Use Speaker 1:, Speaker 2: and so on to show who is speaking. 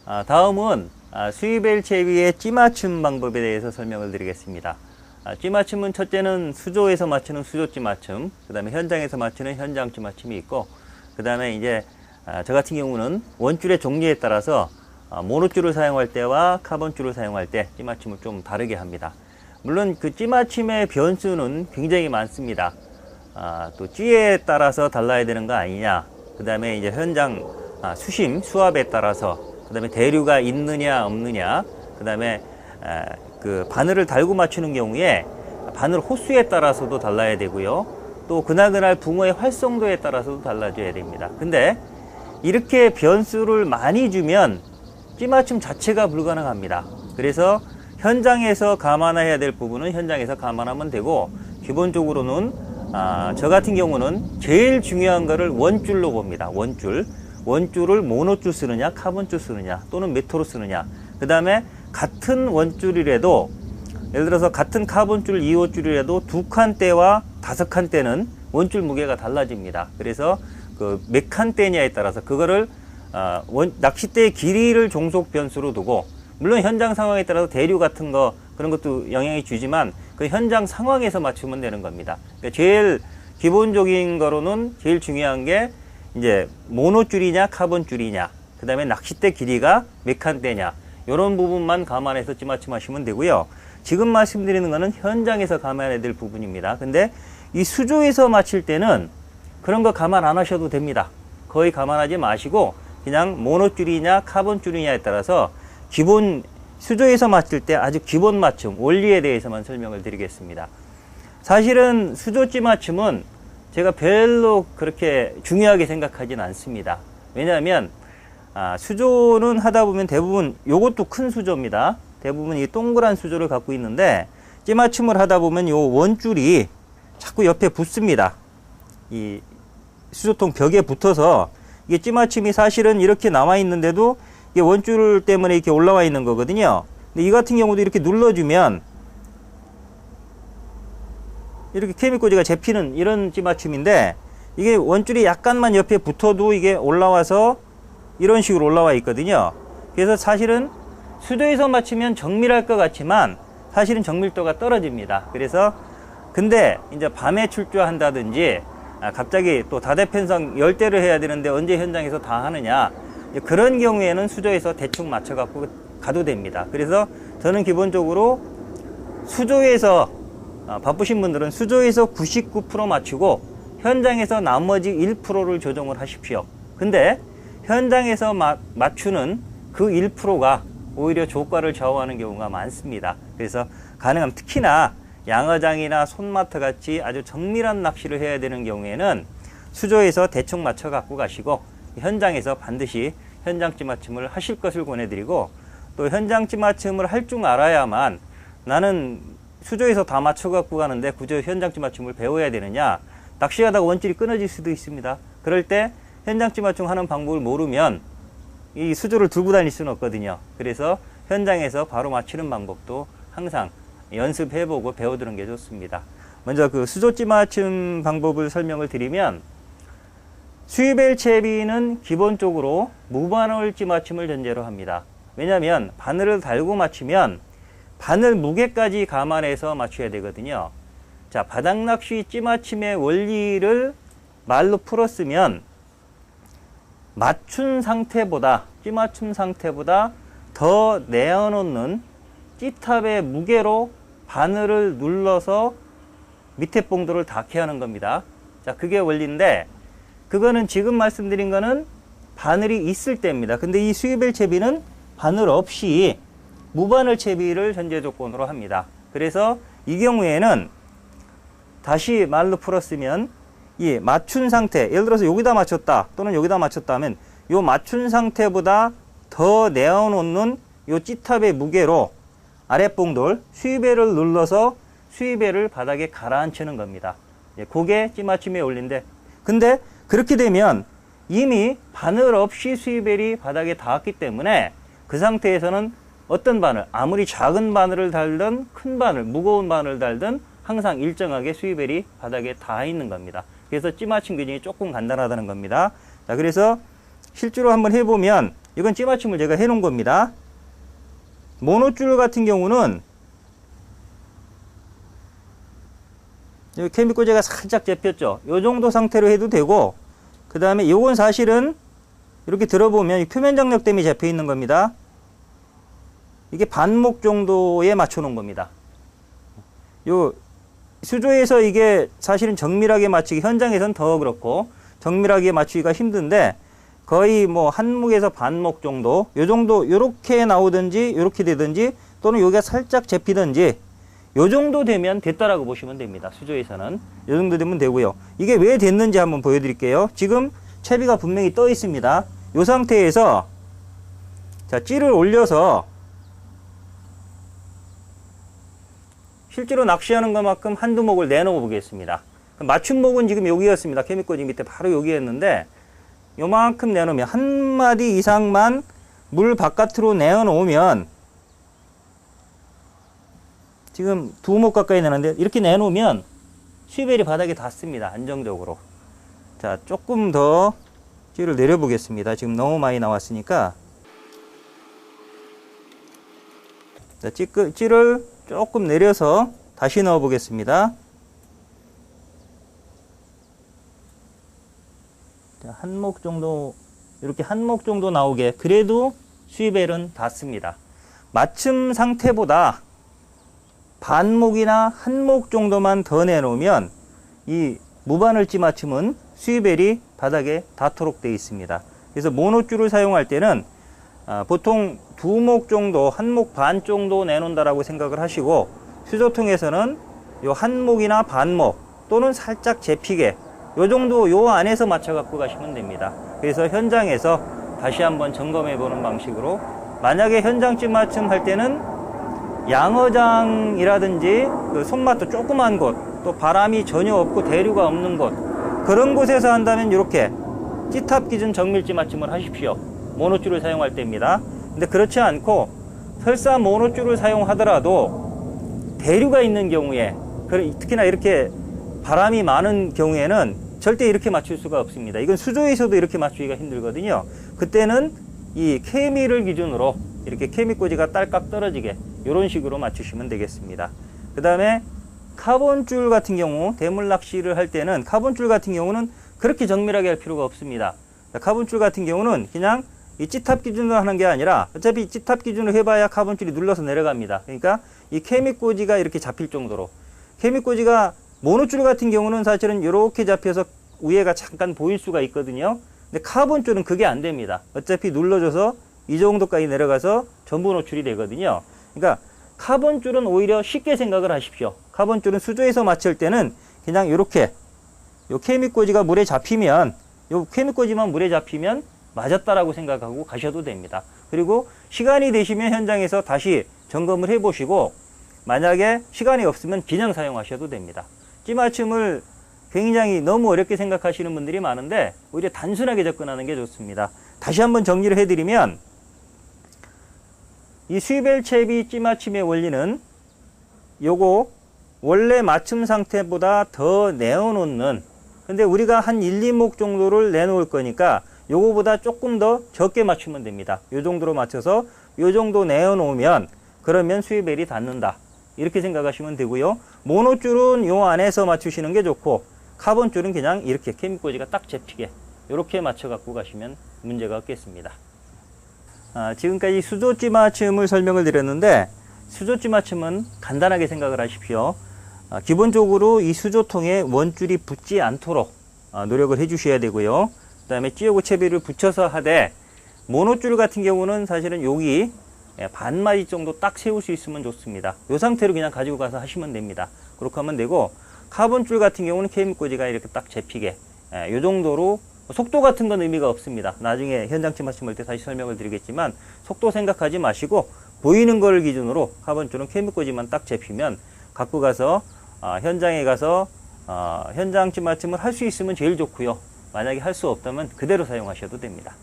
Speaker 1: 다음은 수입엘 채비의 찌맞춤 방법에 대해서 설명을 드리겠습니다. 찌맞춤은 첫째는 수조에서 맞추는 수조 찌맞춤, 그 다음에 현장에서 맞추는 현장 찌맞춤이 있고, 그 다음에 이제 저 같은 경우는 원줄의 종류에 따라서 모노줄을 사용할 때와 카본줄을 사용할 때 찌맞춤을 좀 다르게 합니다. 물론 그 찌맞춤의 변수는 굉장히 많습니다. 또 찌에 따라서 달라야 되는 거 아니냐, 그 다음에 이제 현장 수심, 수압에 따라서, 그 다음에 대류가 있느냐 없느냐, 그 다음에 그 바늘을 달고 맞추는 경우에 바늘 호수에 따라서도 달라야 되고요. 또 그날그날 붕어의 활성도에 따라서도 달라져야 됩니다. 근데 이렇게 변수를 많이 주면 찌맞춤 자체가 불가능합니다. 그래서 현장에서 감안해야 될 부분은 현장에서 감안하면 되고, 기본적으로는 저 같은 경우는 제일 중요한 거를 원줄로 봅니다. 원줄을 모노줄 쓰느냐 카본줄 쓰느냐 또는 메토로 쓰느냐, 그 다음에 같은 원줄이라도 예를 들어서 같은 카본줄 2호줄이라도 2칸대와 5칸대는 원줄 무게가 달라집니다. 그래서 그 몇 칸대냐에 따라서 그거를 낚싯대의 길이를 종속 변수로 두고, 물론 현장 상황에 따라서 대류 같은 거 그런 것도 영향이 주지만 그 현장 상황에서 맞추면 되는 겁니다. 그러니까 제일 기본적인 거로는 제일 중요한 게 이제 모노줄이냐 카본줄이냐, 그 다음에 낚싯대 길이가 몇 칸대냐, 이런 부분만 감안해서 찌맞춤 하시면 되고요. 지금 말씀드리는 거는 현장에서 감안해야 될 부분입니다. 근데 이 수조에서 맞출 때는 그런 거 감안 안 하셔도 됩니다. 거의 감안하지 마시고 그냥 모노줄이냐 카본줄이냐에 따라서 기본 수조에서 맞출 때 아주 기본 맞춤, 원리에 대해서만 설명을 드리겠습니다. 사실은 수조 찌맞춤은 제가 별로 그렇게 중요하게 생각하진 않습니다. 왜냐하면 수조는 하다 보면 대부분, 요것도 큰 수조입니다. 대부분 이 동그란 수조를 갖고 있는데 찌맞춤을 하다 보면 요 원줄이 자꾸 옆에 붙습니다. 이 수조통 벽에 붙어서 이게 찌맞춤이 사실은 이렇게 나와 있는데도 이게 원줄 때문에 이렇게 올라와 있는 거거든요. 근데 이 같은 경우도 이렇게 눌러주면 이렇게 케미꽂이가 잡히는 이런 찌맞춤인데, 이게 원줄이 약간만 옆에 붙어도 이게 올라와서 이런 식으로 올라와 있거든요. 그래서 사실은 수조에서 맞추면 정밀할 것 같지만 사실은 정밀도가 떨어집니다. 그래서 근데 이제 밤에 출조한다든지 갑자기 또 다대편성 10대를 해야 되는데 언제 현장에서 다 하느냐, 그런 경우에는 수조에서 대충 맞춰 갖고 가도 됩니다. 그래서 저는 기본적으로 수조에서 바쁘신 분들은 수조에서 99% 맞추고 현장에서 나머지 1%를 조정을 하십시오. 근데 현장에서 맞추는 그 1%가 오히려 조과를 좌우하는 경우가 많습니다. 그래서 가능하면 특히나 양어장이나 손마트 같이 아주 정밀한 낚시를 해야 되는 경우에는 수조에서 대충 맞춰 갖고 가시고 현장에서 반드시 현장 찌맞춤을 하실 것을 권해드리고, 또 현장 찌맞춤을 할 줄 알아야만 나는 수조에서 다 맞춰 갖고 가는데 굳이 현장 찌맞춤을 배워야 되느냐, 낚시하다가 원줄이 끊어질 수도 있습니다. 그럴 때 현장 찌맞춤 하는 방법을 모르면 이 수조를 들고 다닐 수는 없거든요. 그래서 현장에서 바로 맞추는 방법도 항상 연습해보고 배워두는 게 좋습니다. 먼저 그 수조 찌맞춤 방법을 설명을 드리면, 수입엘 채비는 기본적으로 무바늘 찌맞춤을 전제로 합니다. 왜냐하면 바늘을 달고 맞추면 바늘 무게까지 감안해서 맞춰야 되거든요. 자, 바닥낚시 찌맞춤의 원리를 말로 풀었으면 맞춘 상태보다, 찌맞춤 상태보다 더 내어놓는 찌탑의 무게로 바늘을 눌러서 밑에 봉도를 닿게 하는 겁니다. 자, 그게 원리인데, 그거는 지금 말씀드린 거는 바늘이 있을 때입니다. 근데 이 수입엘 채비는 바늘 없이 무바늘 채비를 전제 조건으로 합니다. 그래서 이 경우에는 다시 말로 풀었으면 이 맞춘 상태, 예를 들어서 여기다 맞췄다 또는 여기다 맞췄다 하면 요 맞춘 상태보다 더 내어놓는 요 찌탑의 무게로 아랫봉돌 수입엘을 눌러서 수입엘을 바닥에 가라앉히는 겁니다. 그게 찌맞춤의 원리인데, 근데 그렇게 되면 이미 바늘 없이 수입엘이 바닥에 닿았기 때문에 그 상태에서는 어떤 바늘, 아무리 작은 바늘을 달든 큰 바늘, 무거운 바늘을 달든 항상 일정하게 수입엘이 바닥에 닿아 있는 겁니다. 그래서 찌맞춤 규정이 조금 간단하다는 겁니다. 자, 그래서 실제로 한번 해보면 이건 찌맞춤을 제가 해 놓은 겁니다. 모노줄 같은 경우는 여기 케미코제가 살짝 잡혔죠. 이 정도 상태로 해도 되고, 그 다음에 이건 사실은 이렇게 들어보면 표면 장력 때문에 잡혀 있는 겁니다. 이게 반목 정도에 맞춰 놓은 겁니다. 요 수조에서 이게 사실은 정밀하게 맞추기, 현장에서는 더 그렇고 정밀하게 맞추기가 힘든데, 거의 뭐 한목에서 반목 정도, 요 정도, 요렇게 나오든지 요렇게 되든지, 또는 여기가 살짝 잡히든지 요 정도 되면 됐다라고 보시면 됩니다. 수조에서는 요 정도 되면 되고요. 이게 왜 됐는지 한번 보여드릴게요. 지금 채비가 분명히 떠 있습니다. 요 상태에서 자, 찌를 올려서 실제로 낚시하는 것만큼 한두 목을 내놓아 보겠습니다. 맞춤 목은 지금 여기였습니다. 케미코지 밑에 바로 여기였는데, 요만큼 내놓으면, 한 마디 이상만 물 바깥으로 내어놓으면, 지금 두 목 가까이 내놨는데, 이렇게 내놓으면 수입벨이 바닥에 닿습니다. 안정적으로. 자, 조금 더 찌를 내려보겠습니다. 지금 너무 많이 나왔으니까. 자, 찌를 조금 내려서 다시 넣어 보겠습니다. 한 목 정도, 이렇게 한 목 정도 나오게, 그래도 수입벨은 닿습니다. 맞춤 상태보다 반목이나 한 목 정도만 더 내놓으면 이 무바늘찌 맞춤은 수입벨이 바닥에 닿도록 되어 있습니다. 그래서 모노줄을 사용할 때는 보통 두 목 정도, 한 목 반 정도 내놓는다라고 생각을 하시고, 수조통에서는 요 한 목이나 반목 또는 살짝 접히게 요 정도, 요 안에서 맞춰 갖고 가시면 됩니다. 그래서 현장에서 다시 한번 점검해 보는 방식으로, 만약에 현장쯤 맞춤 할 때는 양어장이라든지 그 손맛도 조그만 곳, 또 바람이 전혀 없고 대류가 없는 곳, 그런 곳에서 한다면 이렇게 찌탑 기준 정밀찌 맞춤을 하십시오. 모노줄을 사용할 때입니다. 근데 그렇지 않고 설사 모노줄을 사용하더라도 대류가 있는 경우에, 특히나 이렇게 바람이 많은 경우에는 절대 이렇게 맞출 수가 없습니다. 이건 수조에서도 이렇게 맞추기가 힘들거든요. 그때는 이 케미를 기준으로 이렇게 케미꽂이가 딸깍 떨어지게 이런 식으로 맞추시면 되겠습니다. 그 다음에 카본줄 같은 경우, 대물 낚시를 할 때는 카본줄 같은 경우는 그렇게 정밀하게 할 필요가 없습니다. 카본줄 같은 경우는 그냥 이 찌탑 기준으로 하는 게 아니라, 어차피 찌탑 기준으로 해봐야 카본줄이 눌러서 내려갑니다. 그러니까 이 케미꽂이가 이렇게 잡힐 정도로, 케미꽂이가 모노줄 같은 경우는 사실은 이렇게 잡혀서 위에가 잠깐 보일 수가 있거든요. 근데 카본줄은 그게 안 됩니다. 어차피 눌러줘서 이 정도까지 내려가서 전부 노출이 되거든요. 그러니까 카본줄은 오히려 쉽게 생각을 하십시오. 카본줄은 수조에서 맞출 때는 그냥 이렇게 요 케미꽂이가 물에 잡히면, 요 케미꽂이만 물에 잡히면 맞았다라고 생각하고 가셔도 됩니다. 그리고 시간이 되시면 현장에서 다시 점검을 해 보시고, 만약에 시간이 없으면 그냥 사용하셔도 됩니다. 찌맞춤을 굉장히 너무 어렵게 생각하시는 분들이 많은데, 오히려 단순하게 접근하는 게 좋습니다. 다시 한번 정리를 해드리면, 이 수입벨 채비 찌맞춤의 원리는 요거 원래 맞춤 상태보다 더 내어놓는, 근데 우리가 한 1, 2목 정도를 내놓을 거니까 요거보다 조금 더 적게 맞추면 됩니다. 요 정도로 맞춰서 요 정도 내어놓으면, 그러면 수입벨이 닿는다, 이렇게 생각하시면 되고요. 모노줄은 요 안에서 맞추시는 게 좋고, 카본줄은 그냥 이렇게 케미꽂이가 딱 잡히게 이렇게 맞춰 갖고 가시면 문제가 없겠습니다. 지금까지 수조찌 맞춤을 설명을 드렸는데, 수조찌 맞춤은 간단하게 생각을 하십시오. 기본적으로 이 수조통에 원줄이 붙지 않도록 노력을 해 주셔야 되고요. 그 다음에 찌오고 채비를 붙여서 하되, 모노줄 같은 경우는 사실은 여기 반마디 정도 딱 세울 수 있으면 좋습니다. 이 상태로 그냥 가지고 가서 하시면 됩니다. 그렇게 하면 되고, 카본줄 같은 경우는 케미꽂이가 이렇게 딱 잡히게 이 정도로, 속도 같은 건 의미가 없습니다. 나중에 현장치 맞춤할 때 다시 설명을 드리겠지만, 속도 생각하지 마시고 보이는 걸 기준으로 카본줄은 케미꽂이만 딱 잡히면 갖고 가서 현장에 가서 현장치 맞춤을 할 수 있으면 제일 좋고요. 만약에 할 수 없다면 그대로 사용하셔도 됩니다.